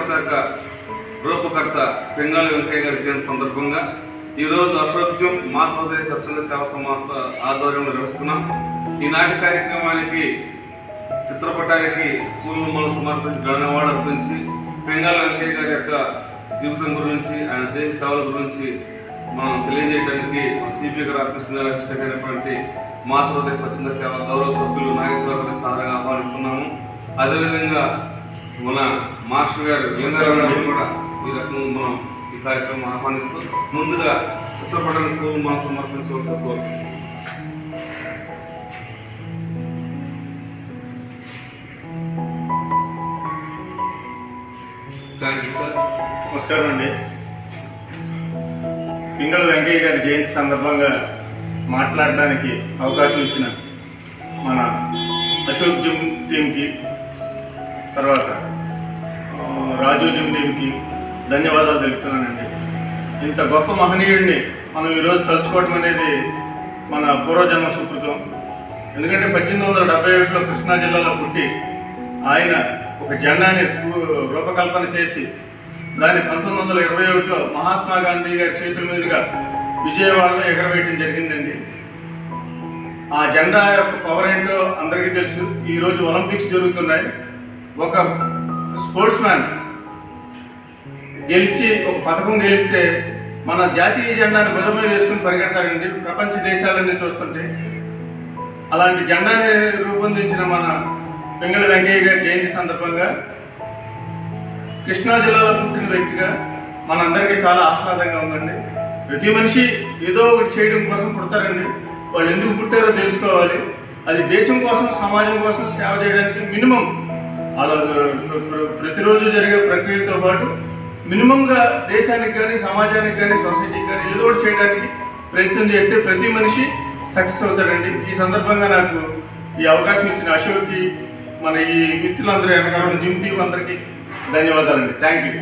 పతాక రూపకర్త పింగళి వెంకయ్య గారి జయంతి సందర్భంగా ఈరోజు అశోక్యం మాతృహృదయ స్వచ్ఛంద సేవా సంస్థ ఆధ్వర్యంలో నిర్వహిస్తున్నాం. ఈనాటి కార్యక్రమానికి చిత్రపటానికి పూలమాల సమర్పించి ఘనవాడ అర్పించి పింగళి వెంకయ్య గారి యొక్క జీవితం గురించి, ఆయన దేశ సేవల గురించి మనం తెలియజేయడానికి సిపి గారు ఆకర్షించినటువంటి మాతృహృదయ స్వచ్ఛంద సేవ గౌరవ సభ్యులు నాగేశ్వరరావు గారిని సాధారణంగా ఆహ్వానిస్తున్నాము. అదేవిధంగా మన మాస్టర్ గారు లింగారావు కూడా ఈ రకంగా మనం ఈ కార్యక్రమం ఆహ్వానిస్తూ ముందుగా చిత్రపటానికి పూలమాల సమర్పించవలసిన కోరుతున్నాం. నమస్కారం అండి. పింగళి వెంకయ్య గారి జయంతి సందర్భంగా మాట్లాడడానికి అవకాశం ఇచ్చిన మన అశోక్ జిమ్ టీంకి, తర్వాత రాజు జిమ్ టీంకి ధన్యవాదాలు తెలుపుతున్నానండి. ఇంత గొప్ప మహనీయుడిని మనం ఈరోజు తలుచుకోవడం అనేది మన పూర్వజన్మ సుకృతం. ఎందుకంటే 1871లో కృష్ణా జిల్లాలో పుట్టి ఆయన ఒక జెండాని రూపకల్పన చేసి దాన్ని 1921లో మహాత్మా గాంధీ గారి చేతుల మీదుగా విజయవాడలో ఎగరవేయడం జరిగిందండి. ఆ జెండా యొక్క పవర్ ఏంటో అందరికీ తెలుసు. ఈరోజు ఒలింపిక్స్ జరుగుతున్నాయి. ఒక స్పోర్ట్స్ మ్యాన్ గెలిచి ఒక పథకం గెలిస్తే మన జాతీయ జెండాని భుజం మీద వేసుకుని పరిగెడతారండి ప్రపంచ దేశాలన్నీ చూస్తుంటే. అలాంటి జెండాని రూపొందించిన మన పింగళి వెంకయ్య గారి జయంతి సందర్భంగా కృష్ణా జిల్లాలో పుట్టిన వ్యక్తిగా మనందరికీ చాలా ఆహ్లాదంగా ఉందండి. ప్రతి మనిషి ఏదో ఒకటి చేయడం కోసం పుడతారండి. వాళ్ళు ఎందుకు పుట్టారో తెలుసుకోవాలి. అది దేశం కోసం, సమాజం కోసం సేవ చేయడానికి మినిమం అలా ప్రతిరోజు జరిగే ప్రక్రియతో పాటు మినిమంగా దేశానికి కానీ, సమాజానికి కానీ, సొసైటీకి కానీ ఏదో ఒకటి చేయడానికి ప్రయత్నం చేస్తే ప్రతి మనిషి సక్సెస్ అవుతాడండి. ఈ సందర్భంగా నాకు ఈ అవకాశం ఇచ్చిన అశోక్కి, మన ఈ మిత్రులందరూ వెనకాల జిమ్ టీం అందరికీ ధన్యవాదాలండి. Thank you.